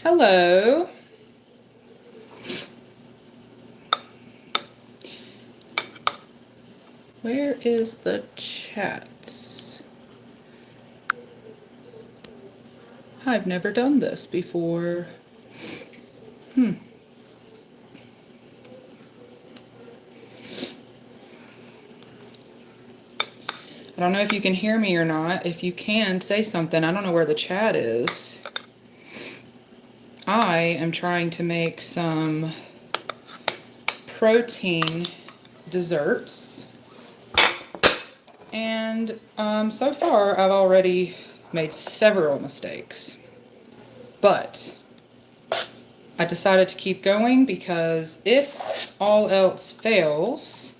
Hello. Where is the chats? I've never done this before. I don't know if you can hear me or not. If you can, say something. I don't know where the chat is. I am trying to make some protein desserts. And so far, I've already made several mistakes. But I decided to keep going because if all else fails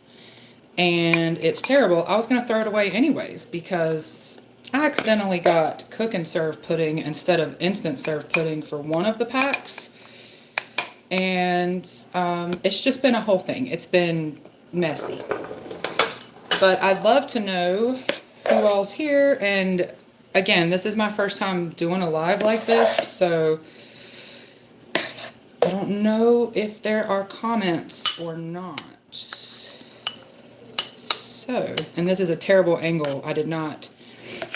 and it's terrible, I was going to throw it away anyways because I accidentally got cook and serve pudding instead of instant serve pudding for one of the packs. And it's just been a whole thing. It's been messy. But I'd love to know who all's here. And again, this is my first time doing a live like this, so I don't know if there are comments or not. So, and this is a terrible angle. I did not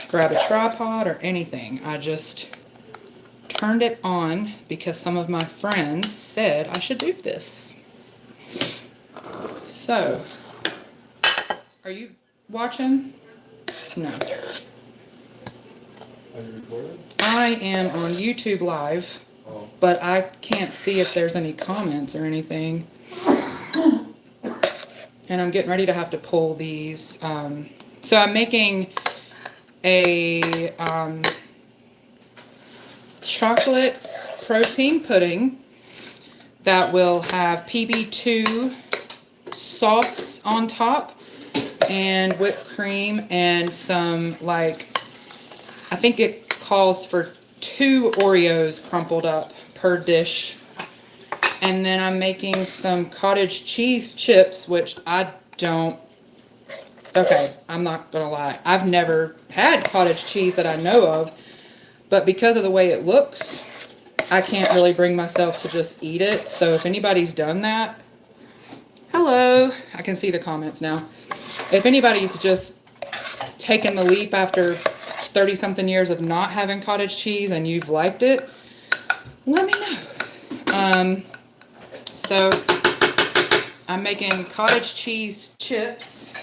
grab a tripod or anything. I just turned it on because some of my friends said I should do this. So, are you watching? No. Are you recording? I am on YouTube Live, Oh. but I can't see if there's any comments or anything. And I'm getting ready to have to pull these. So I'm making a chocolate protein pudding that will have PB2 sauce on top and whipped cream and some, like, I think it calls for 2 Oreos crumpled up per dish. And then I'm making some cottage cheese chips, which I don't, okay, I'm not gonna lie. I've never had cottage cheese that I know of, but because of the way it looks, I can't really bring myself to just eat it. So if anybody's done that, hello, I can see the comments now. If anybody's just taken the leap after 30 something years of not having cottage cheese and you've liked it, let me know. So I'm making cottage cheese chips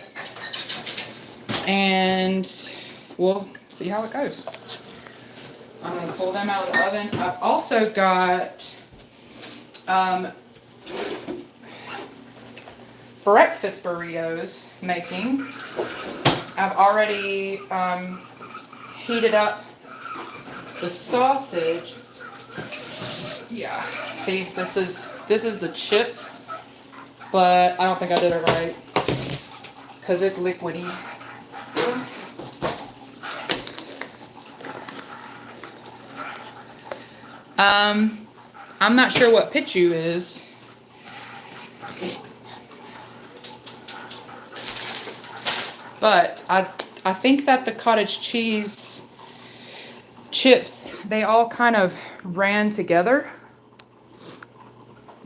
and we'll see how it goes. I'm gonna pull them out of the oven. I've also got breakfast burritos making. I've already heated up the sausage. Yeah, see, this is the chips, but I don't think I did it right because it's liquidy. I'm not sure what Pichu is. But I think that the cottage cheese chips, they all kind of ran together.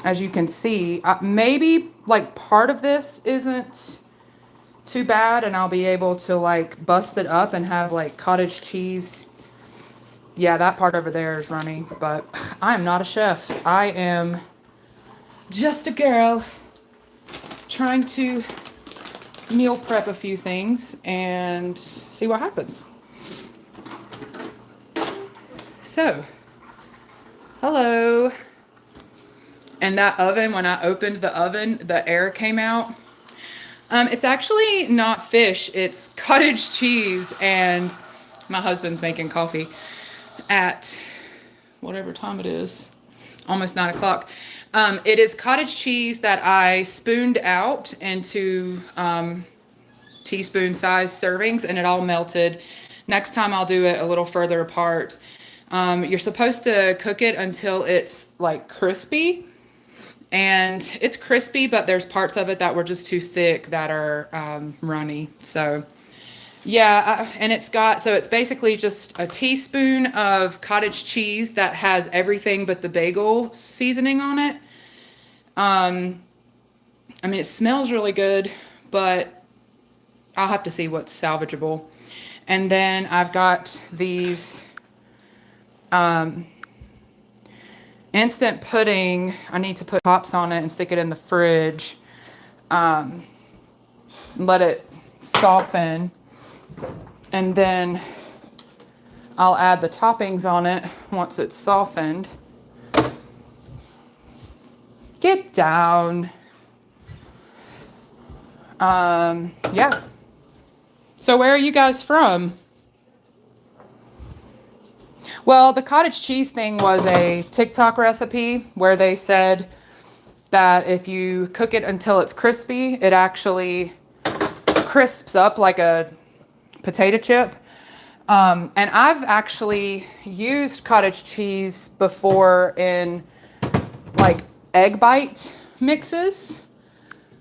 As you can see, maybe like part of this isn't too bad and I'll be able to like bust it up and have like cottage cheese. Yeah, that part over there is runny, but I'm not a chef. I am just a girl trying to meal prep a few things and see what happens. So, hello. And that oven, when I opened the oven, the air came out. It's actually not fish, it's cottage cheese, and my husband's making coffee at whatever time it is. Almost 9 o'clock. It is cottage cheese that I spooned out into teaspoon size servings, and it all melted. Next time I'll do it a little further apart. You're supposed to cook it until it's like crispy, and it's crispy, but there's parts of it that were just too thick that are runny. So yeah, and it's basically just a teaspoon of cottage cheese that has everything but the bagel seasoning on it. I mean, it smells really good, but I'll have to see what's salvageable. And then I've got these instant pudding. I need to put tops on it and stick it in the fridge. Let it soften. And then I'll add the toppings on it once it's softened. Get down. Yeah. So where are you guys from? Well, the cottage cheese thing was a TikTok recipe where they said that if you cook it until it's crispy, it actually crisps up like a potato chip. And I've actually used cottage cheese before in like egg bite mixes,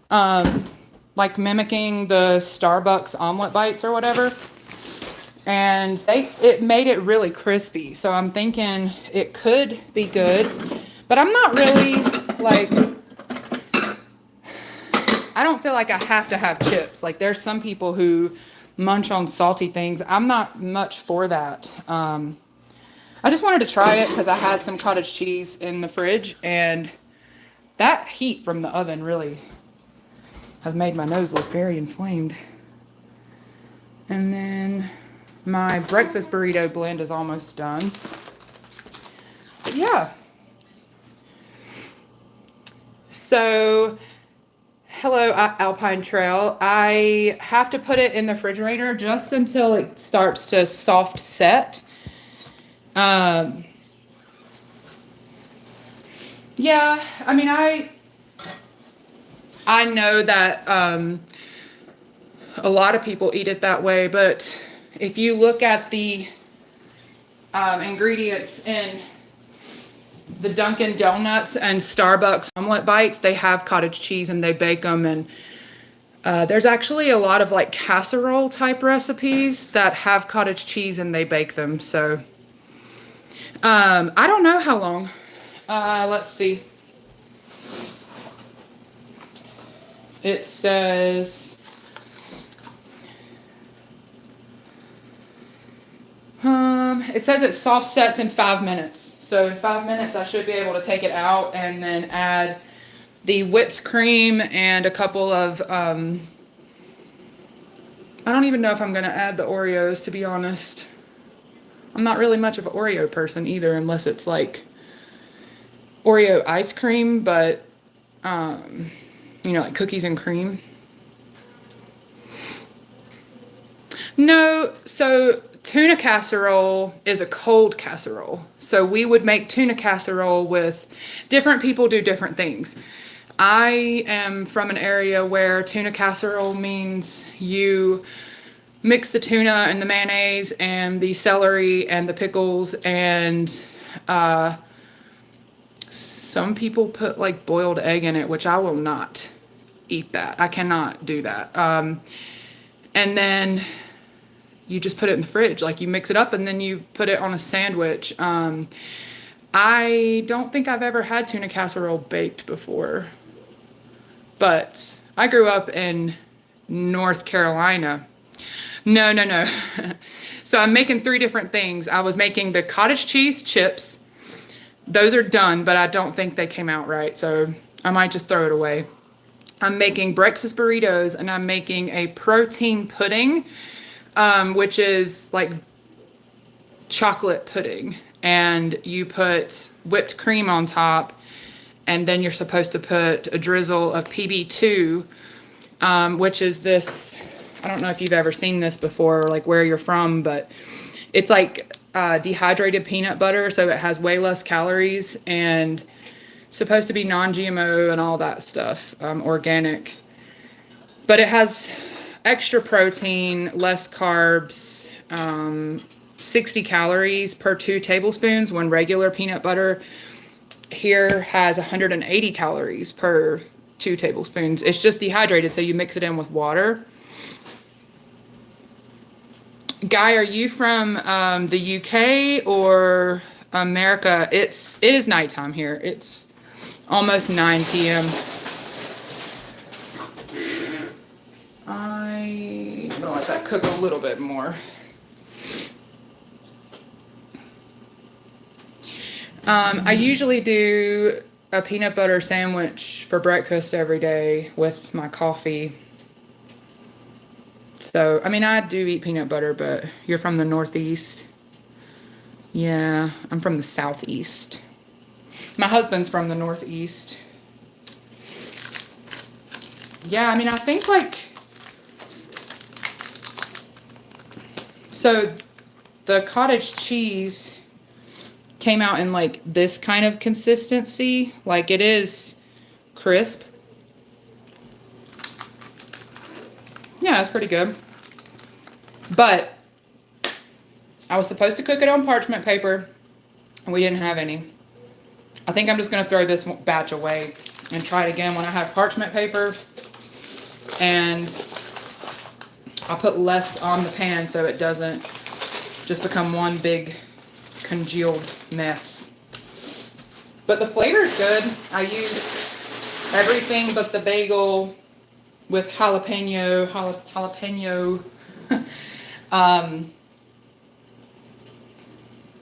like mimicking the Starbucks omelet bites or whatever. And it made it really crispy. So I'm thinking it could be good, but I'm not really like, I don't feel like I have to have chips. Like there's some people who munch on salty things. I'm not much for that. I just wanted to try it because I had some cottage cheese in the fridge, and that heat from the oven really has made my nose look very inflamed. And then my breakfast burrito blend is almost done. But yeah. So, hello, Alpine Trail. I have to put it in the refrigerator just until it starts to soft set. Yeah, I mean, I know that a lot of people eat it that way, but if you look at the ingredients in the Dunkin' Donuts and Starbucks omelet bites, they have cottage cheese and they bake them. And there's actually a lot of like casserole type recipes that have cottage cheese and they bake them. So I don't know how long. Let's see. It says it soft sets in 5 minutes. So in 5 minutes I should be able to take it out and then add the whipped cream and a couple of I don't even know if I'm going to add the Oreos, to be honest. I'm not really much of an Oreo person either, unless it's like Oreo ice cream, but you know, like cookies and cream. No, so tuna casserole is a cold casserole. So we would make tuna casserole with, different people do different things. I am from an area where tuna casserole means you mix the tuna and the mayonnaise and the celery and the pickles, and some people put like boiled egg in it, which I will not eat that. I cannot do that. And then you just put it in the fridge. Like you mix it up and then you put it on a sandwich. I don't think I've ever had tuna casserole baked before, but I grew up in North Carolina. No. So I'm making 3 different things. I was making the cottage cheese chips. Those are done, but I don't think they came out right, so I might just throw it away. I'm making breakfast burritos, and I'm making a protein pudding, which is like chocolate pudding. And you put whipped cream on top, and then you're supposed to put a drizzle of PB2, which is this, I don't know if you've ever seen this before, or like where you're from, but it's like dehydrated peanut butter, so it has way less calories and supposed to be non-GMO and all that stuff, organic. But it has extra protein, less carbs, 60 calories per 2 tablespoons, when regular peanut butter here has 180 calories per 2 tablespoons. It's just dehydrated, so you mix it in with water. Guy, are you from the UK or America? It is nighttime here. It's almost 9 p.m. I'm gonna let that cook a little bit more. I usually do a peanut butter sandwich for breakfast every day with my coffee. So, I mean, I do eat peanut butter, but you're from the Northeast. Yeah, I'm from the Southeast. My husband's from the Northeast. Yeah, I mean, I think like, so the cottage cheese came out in like this kind of consistency. Like, it is crisp. Yeah, it's pretty good. But I was supposed to cook it on parchment paper, and we didn't have any. I think I'm just going to throw this batch away and try it again when I have parchment paper. And I'll put less on the pan so it doesn't just become one big congealed mess. But the flavor's good. I use everything but the bagel with jalapeno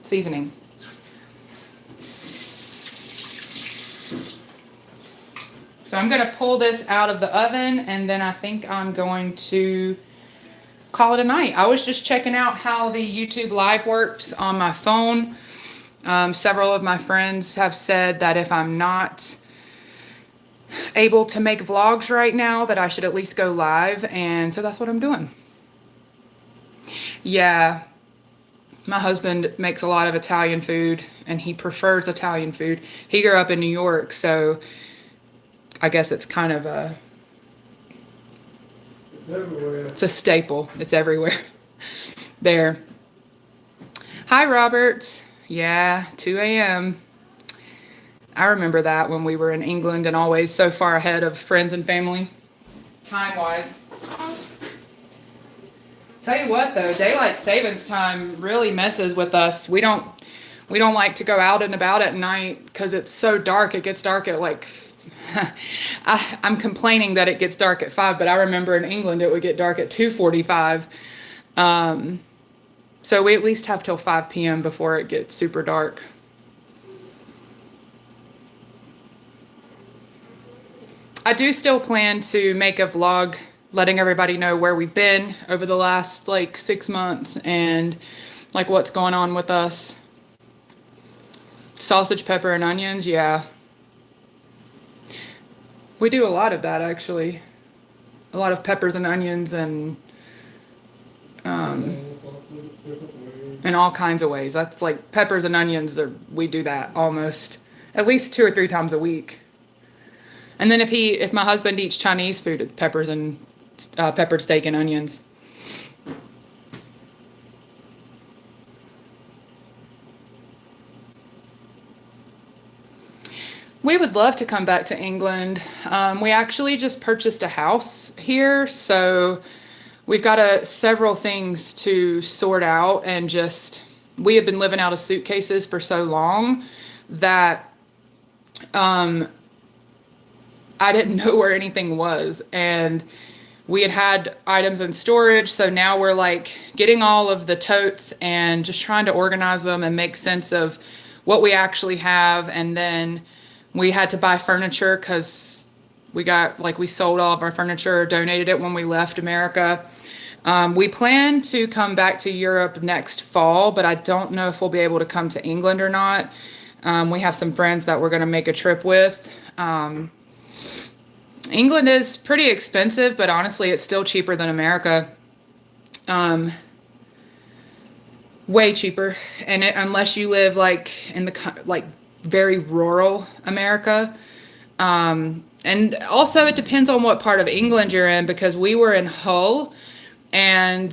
seasoning. So I'm going to pull this out of the oven, and then I think I'm going to call it a night. I was just checking out how the YouTube Live works on my phone. Several of my friends have said that if I'm not able to make vlogs right now, that I should at least go live, and so that's what I'm doing. Yeah, my husband makes a lot of Italian food, and he prefers Italian food. He grew up in New York, so I guess it's kind of a... It's everywhere. It's a staple. It's everywhere. There. Hi, Robert. Yeah, 2 a.m. I remember that when we were in England and always so far ahead of friends and family, time-wise. Tell you what, though, daylight savings time really messes with us. We don't like to go out and about at night because it's so dark. It gets dark at like... I'm complaining that it gets dark at 5, but I remember in England it would get dark at 2:45. So we at least have till 5 p.m. before it gets super dark. I do still plan to make a vlog letting everybody know where we've been over the last like 6 months and like what's going on with us. Sausage, pepper, and onions, yeah. We do a lot of that, actually. A lot of peppers and onions and in all kinds of ways. That's like peppers and onions, we do that almost at least 2 or 3 times a week. And then if my husband eats Chinese food, it's peppers and peppered steak and onions. We would love to come back to England. We actually just purchased a house here, so we've got several things to sort out, and we have been living out of suitcases for so long that I didn't know where anything was, and we had items in storage, so now we're like getting all of the totes and just trying to organize them and make sense of what we actually have. And then we had to buy furniture because we sold all of our furniture, donated it when we left America. We plan to come back to Europe next fall, but I don't know if we'll be able to come to England or not. We have some friends that we're going to make a trip with. England is pretty expensive, but honestly, it's still cheaper than America. Way cheaper. And unless you live like in the like very rural America. And also it depends on what part of England you're in, because we were in Hull, and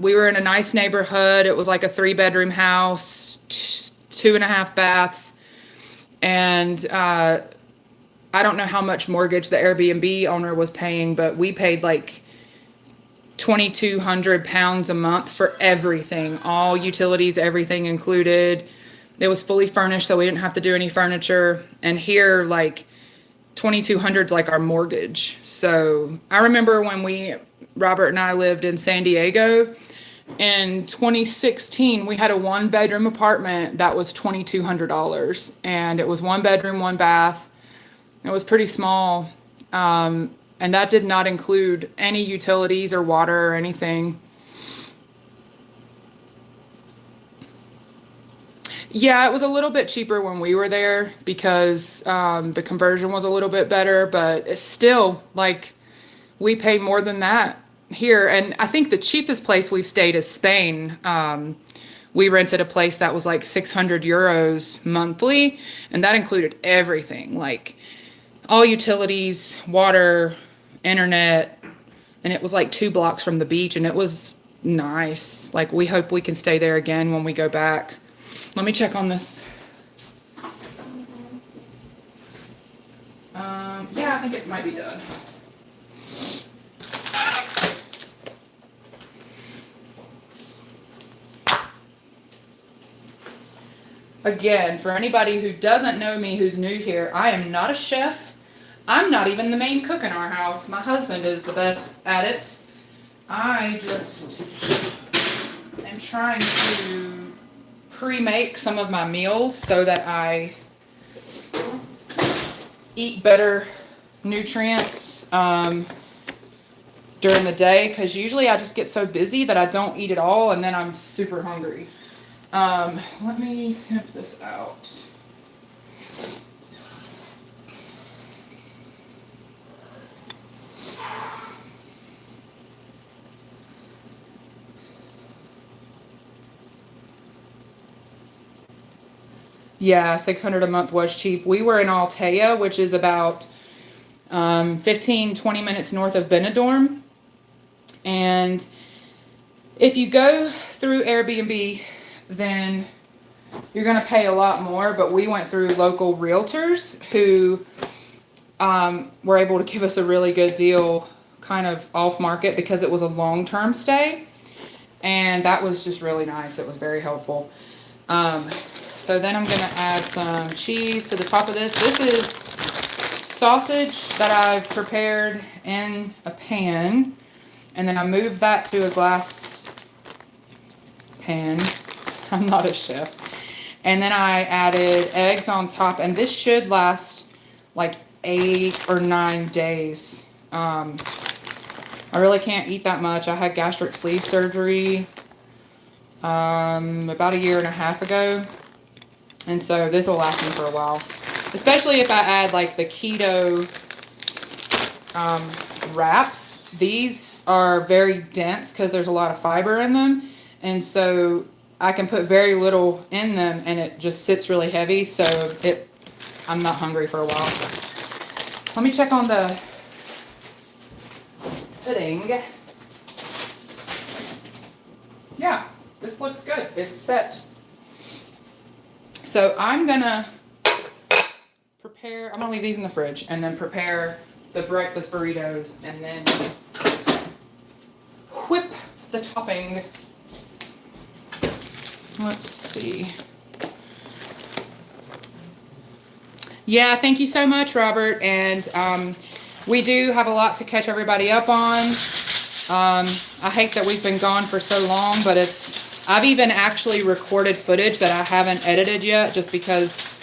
we were in a nice neighborhood. It was like a 3-bedroom house, 2.5 baths. And I don't know how much mortgage the Airbnb owner was paying, but we paid like £2,200 a month for everything, all utilities, everything included. It was fully furnished, so we didn't have to do any furniture. And here, like, 2,200 is like our mortgage. So I remember when Robert and I lived in San Diego in 2016, we had a 1-bedroom apartment that was $2,200, and it was 1 bedroom, 1 bath. It was pretty small. And that did not include any utilities or water or anything. Yeah, it was a little bit cheaper when we were there because the conversion was a little bit better, but it's still like we pay more than that here. And I think the cheapest place we've stayed is Spain. We rented a place that was like 600 euros monthly, and that included everything, like all utilities, water, internet, and it was like 2 blocks from the beach, and it was nice. Like, we hope we can stay there again when we go back. Let me check on this. Yeah, I think it might be done. Again, for anybody who doesn't know me, who's new here, I am not a chef. I'm not even the main cook in our house. My husband is the best at it. I just am trying to pre-make some of my meals so that I eat better nutrients during the day, because usually I just get so busy that I don't eat at all, and then I'm super hungry. Let me temp this out. Yeah, 600 a month was cheap. We were in Altea, which is about 15-20 minutes north of Benidorm. And if you go through Airbnb, then you're going to pay a lot more. But we went through local realtors who were able to give us a really good deal, kind of off market, because it was a long-term stay. And that was just really nice. It was very helpful. So then I'm going to add some cheese to the top of this. This is sausage that I've prepared in a pan. And then I moved that to a glass pan. I'm not a chef. And then I added eggs on top. And this should last like 8 or 9 days. I really can't eat that much. I had gastric sleeve surgery about 1.5 years ago. And so this will last me for a while. Especially if I add like the keto wraps. These are very dense because there's a lot of fiber in them. And so I can put very little in them and it just sits really heavy. So I'm not hungry for a while. Let me check on the pudding. Yeah, this looks good. It's set. So I'm gonna leave these in the fridge and then prepare the breakfast burritos and then whip the topping. Let's see. Yeah, thank you so much, Robert. And we do have a lot to catch everybody up on. I hate that we've been gone for so long, but I've even actually recorded footage that I haven't edited yet, just because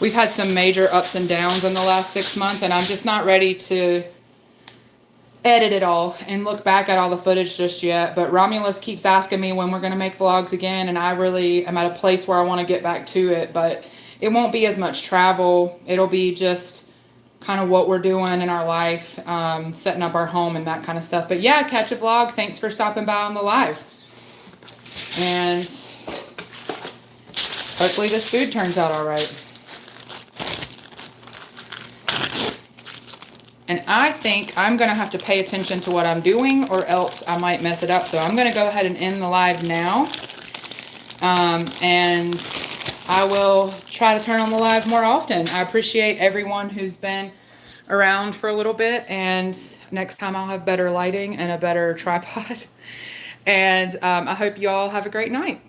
we've had some major ups and downs in the last 6 months, and I'm just not ready to edit it all and look back at all the footage just yet. But Romulus keeps asking me when we're going to make vlogs again, and I really am at a place where I want to get back to it, but it won't be as much travel. It'll be just kind of what we're doing in our life, setting up our home and that kind of stuff. But yeah, catch a vlog. Thanks for stopping by on the live. And hopefully this food turns out all right. And I think I'm going to have to pay attention to what I'm doing or else I might mess it up. So I'm going to go ahead and end the live now. And I will try to turn on the live more often. I appreciate everyone who's been around for a little bit. And next time I'll have better lighting and a better tripod. And I hope you all have a great night.